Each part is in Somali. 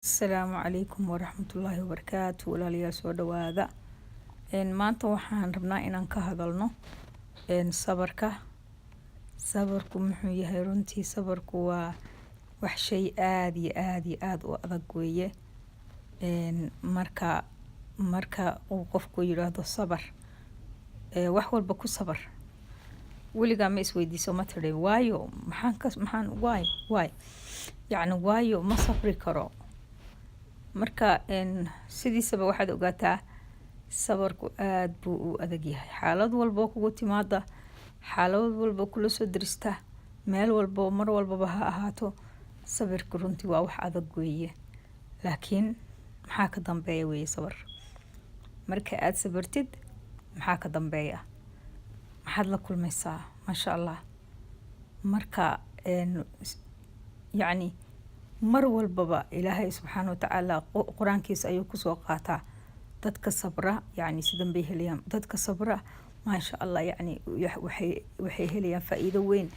Asalaamu calaykum waraxmatullaahi wabarakaatu walaalayaal soo dhawaada maanta waxaan rabnaa inaan ka hadalno sabarku muxuu yahay. Runtii sabarku waa wax shay aad iyo aad u adag weeye. marka uu qofku yiraahdo sabar, wax walba ku sabar. weligaa ma isweydiiso ma tidhi waayo waayo ma sabri karo. marka sidiisaba waxaad ogaataa sabarku aad buu u adag yahay. xaalad walbo kugu timaada, xaalad walbo kula soo dirista, meel walbo mar walbaba ha ahaato, sabirku runtii waa wax adag weeye. laakiin maxaa ka dambeeya weeye sabar. marka aad sabartid maxaa ka dambeeya, maxaad la kulmaysaa? maasha allah. marka yacni mar walbaba ilaahay subxaana watacaala qur-aankiisa ayuu kusoo qaataa dadka sabra, yacni sidan bay helayaan. dadka sabra maasha allah, yacni waxay helayaan faa'iido weyn.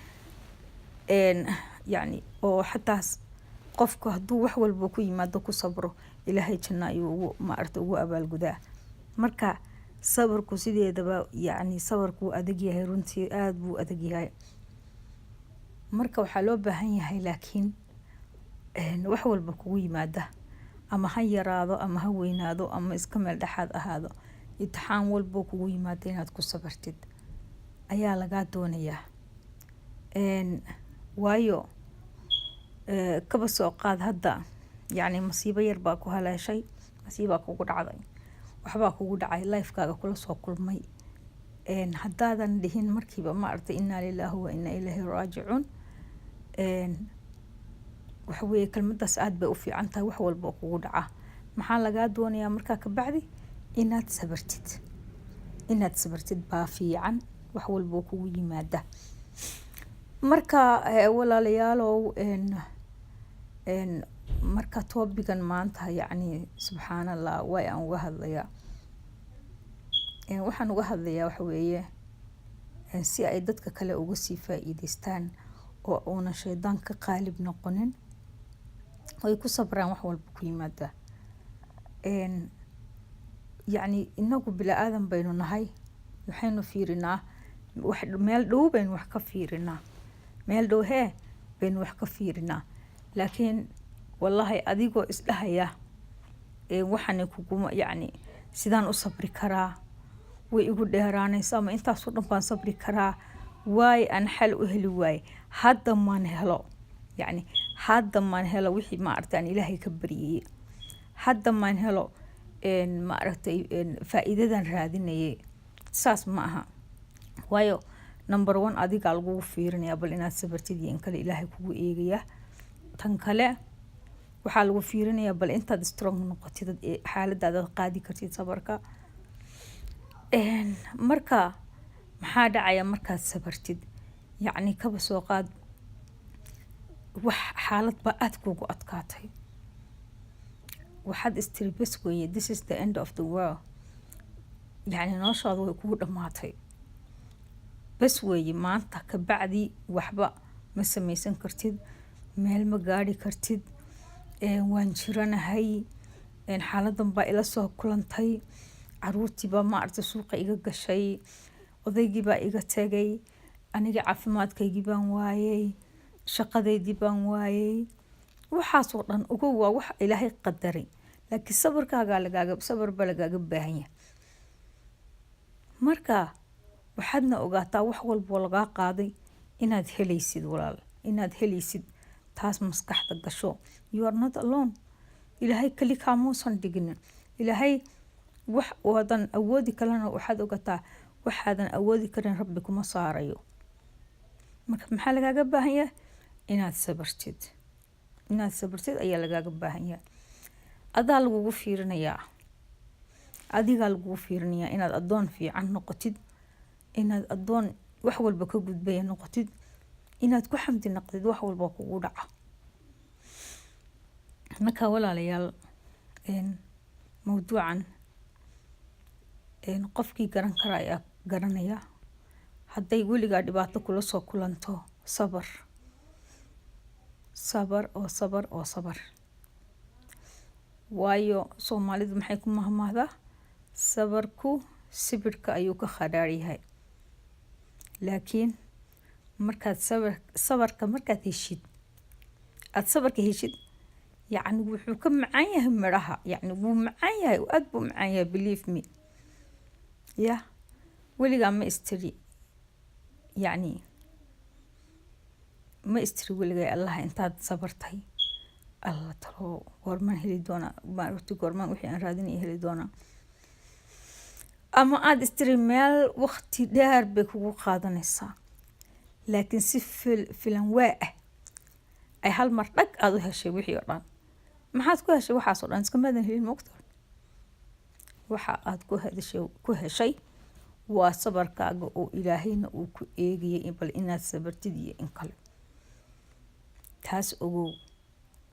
yacni oo xataa qofku hadduu wax walba ku yimaado ku sabro, ilaahay janno ayuu ugu abaalgudaa. marka sabarku sideedaba yacni sabarku adag yahay, runtii aad buu adag yahay. marka waxaa loo baahan yahay laakiin wax walba kugu yimaada, ama ha yaraado ama ha weynaado ama iska meel dhexaad ahaado, imtixaan walbo kugu yimaada inaad ku sabartid ayaa lagaa doonayaa. waayo kaba soo qaad hadda, yacni masiibo yar baa ku haleeshay, masiibaa kugu dhacday, waxbaa kugu dhacay lifekaaga kula soo kulmay. haddaadan dhihin markiiba maaragtay inaa lilaahi wa inaa ilaahi raajicuun, waxa weeye kelmadaas aad bay u fiican tahay. wax walba kugu dhaca maxaa lagaa doonayaa markaa ka bacdi inaad sabartid baa fiican, wax walba kugu yimaada. marka walaalayaalow, marka toobigan maanta yacni subxaan allah way aan uga hadlayaa. waxaan uga hadlayaa waxa weeye si ay dadka kale uga sii faa'iidaystaan oo uuna shaydaan ka qaalib noqonin, ay ku sabraan wax walba ku yimaada. yacni inagu bila aadan baynu nahay, waxaynu fiirinaa meel dhow baynu wax ka fiirinaa, meel dhow baynu wax ka fiirinaa. laakiin wallahi adigoo isdhahaya waxaan kuguma, yacni sidaan u sabri karaa, way igu dheeraanaysa ama intaasoo dhan baan sabri karaa, waay aan xal u heli waaye. hadda maan helo wixii maaragtay aan ilaahay ka baryayey. hadda maan helo maaragtay faa'iidadan raadinayay. saas ma aha. waayo number 1 adigaa lagugu fiirinayaa bal inaad sabartid iyo in kale ilaahay kugu eegaya. tan kale waxaa lagu fiirinayaa bal intaad strong noqotid, xaaladaada qaadi kartid sabarka. marka maxaa dhacaya markaad sabartid? yacni kaba soo qaad wax xaalad baa aad kugu adkaatay, waxaad istiri bes weeye, this is the end of the world, yacni noloshaada way kugu dhammaatay bes weeye. maanta ka bacdi waxba ma samaysan kartid, meel ma gaari kartid, waan jiranahay, xaaladan baa ila soo kulantay, caruurtii baa maaragtay suuqa iga gashay, odaygii baa iga tegay, aniga caafimaadkaygii baan waayey, shaqadeydii baan waayey. waxaasoo dhan ogow waa wax ilaahay qadaray, laakiin sabar baa lagaaga baahan yahay. marka waxaadna ogaataa wax walboo lagaa qaaday inaad helaysid walaal, inaad helaysid. taas maskaxda gasho. you are not alone. ilaahay keli kaamuusan dhiginin. ilaahay wax waadan awoodi kalena waxaad ogaataa waxaadan awoodi karin rabbi kuma saarayo. marka maxaa lagaaga baahan yahay? inaad sabartid ayaa lagaaga baahan yahay. adigaa lagugu fiirinayaa inaad addoon fiican noqotid, inaad addoon wax walba ka gudbaya noqotid, inaad ku xamdi noqotid wax walba kugu dhaca. marka walaalayaal, mawduucan qofkii garan kara ayaa garanaya. hadday weligaa dhibaato kula soo kulanto, sabar oo sabar. waayo Soomaalidu maxay ku mahmahdaa sabarku sibirka ayuu ka khadhaar yahay. laakiin markaad sabarka markaad heshid aad sabarka heshid yacni wuxuu ka macaan yahay midhaha, yacni wuu macaan yahay, aad buu macaan yahay, believe me. weligaa ma istiri yacni ma istiri weligaa allaha intaad sabartay alla talo goormaan heli doonaa, maaragti goormaan wixii aan raadinaya heli doonaa, ama aad istiri meel waqti dheer bay kugu qaadanaysaa, laakiin si filan waa ay hal mar dhag aad u heshay wixii oo dhan. maxaad ku heshay waxaas oo dhan? iskamaadan helin moogta. waxa aad ku heshay waa sabarkaaga oo ilaahayna uu ku eegayay bal inaad sabartid iyo in kale.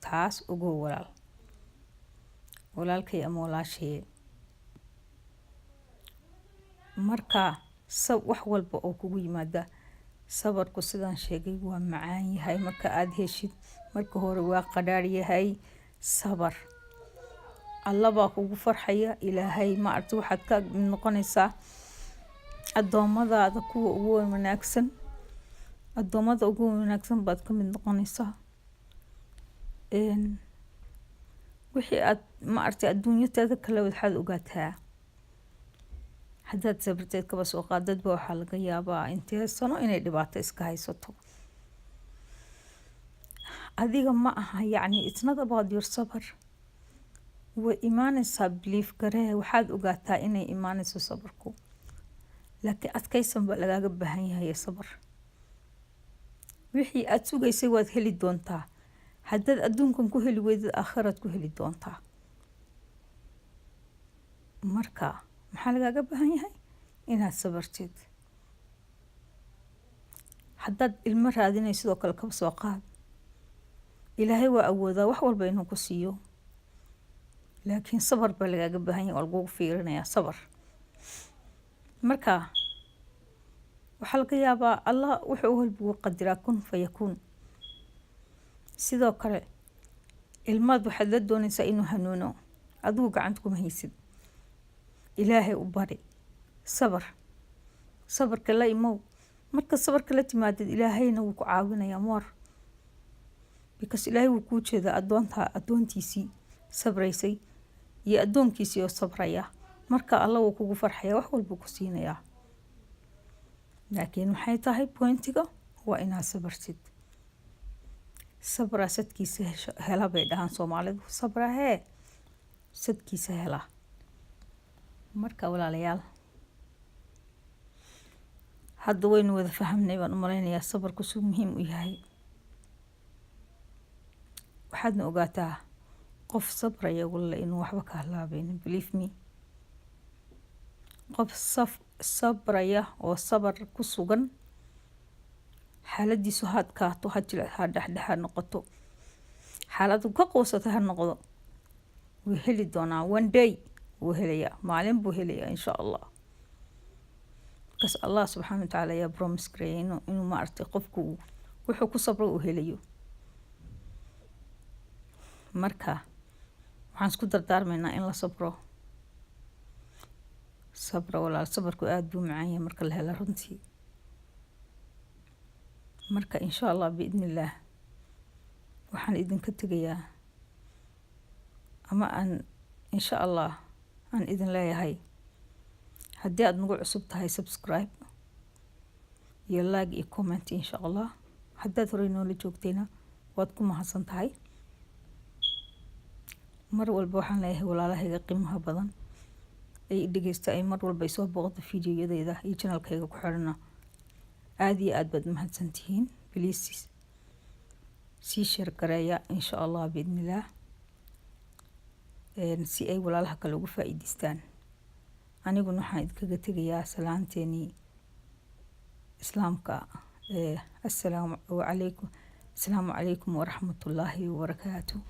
taas ogow walaalkay ama walaashee. marka wax walba oo kugu yimaada sabarku sidaan sheegay waa macaan yahay. marka aad heshid marka hore waa qadhaar yahay. sabar alla baa kugu farxaya. ilaahay maaragti waxaad ka mid noqonaysaa addoommadaada kuwa ugu wanaagsan. addoommada ugu wanaagsan baad ka mid noqonaysaa. wixii aad maaragti adduunyadeeda kale waxaad ogaataa haddaad sabarteed kaba soo qaadadba waxaa laga yaabaa intee sano inay dhibaato iska haysato. adiga ma aha yacni it's not about your sabar. way imaanaysaa belief garee. waxaad ogaataa inay imaanayso sabarku, laakiin adkaysan baa lagaaga baahan yahay sabar. wixii aad sugaysay waad heli doontaa. haddaad adduunkan ku heli weydid aakhiraad ku heli doontaa. marka maxaa lagaaga baahan yahay? inaad sabartid. haddaad ilmo raadinay sidoo kale kaba soo qaad. ilaahay waa awoodaa wax walba inuu ku siiyo, laakiin sabar baa lagaaga baahan yahay oo lagugu fiirinayaa sabar. marka waxaa laga yaabaa allah wuxuu walbuu qadiraa kun fayakuun. sidoo kale ilmaad waxaad la doonaysaa inuu hanuuno, adigu gacanta kuma haysid. ilaahay u bari sabarka la imow. marka sabarka la timaadid ilaahayna wuu ku caawinayaa moor, because ilaahay wuu kuu jeedaa addoontiisii sabraysay iyo addoonkiisii oo sabraya. marka alla wuu kugu farxaya, wax walbuu ku siinayaa. laakiin maxay tahay pointiga? waa inaad sabartid. sabraa sadkiisa hela bay dhahaan Soomaalidu. sabra sadkiisa hela. marka walaalayaal hadda waynu wada fahamnay baan u malaynayaa sabarku suu muhiim u yahay. waxaadna ogaataa qof sabraya walla inuu waxba ka halaabaynin, believe me. qof sabraya oo sabar ku sugan xaaladiisu ha adkaato ha dhexdhexaad noqoto, xaaladu ka quusata ha noqdo, wuu heli doonaa. one day wuu helayaa, maalin buu helayaa insha allah. markaas allah subxaana wa tacaala ayaa promise gareeyay inuu maaragtay qofku wuxuu ku sabro uu helayo. marka waxaan isku dardaarmaynaa in la sabro. walaal, sabarku aada buu macaan yahay marka la hela runtii. marka insha allah biidnillaah waxaan idinka tegayaa ama aan insha allah aan idin leeyahay haddii aad nagu cusub tahay subscribe iyo like iyo comment insha allah. haddaad horey noola joogtayna waad ku mahadsan tahay. mar walba waxaan leeyahay walaalahayga qiimaha badan ay dhegeysta ay mar walba isoo booqdo fiidiyoyadeyda iyo channelkayga ku xirana. aada iyo aad baad mahadsantihiin. please sii share gareeya insha allah biidnillaah si ay walaalaha kale ugu faa'iidaystaan. aniguna waxaan idinkaga tegayaa salaanteenii islaamka. assalaamu calaykum waraxmatullaahi wabarakaatuh.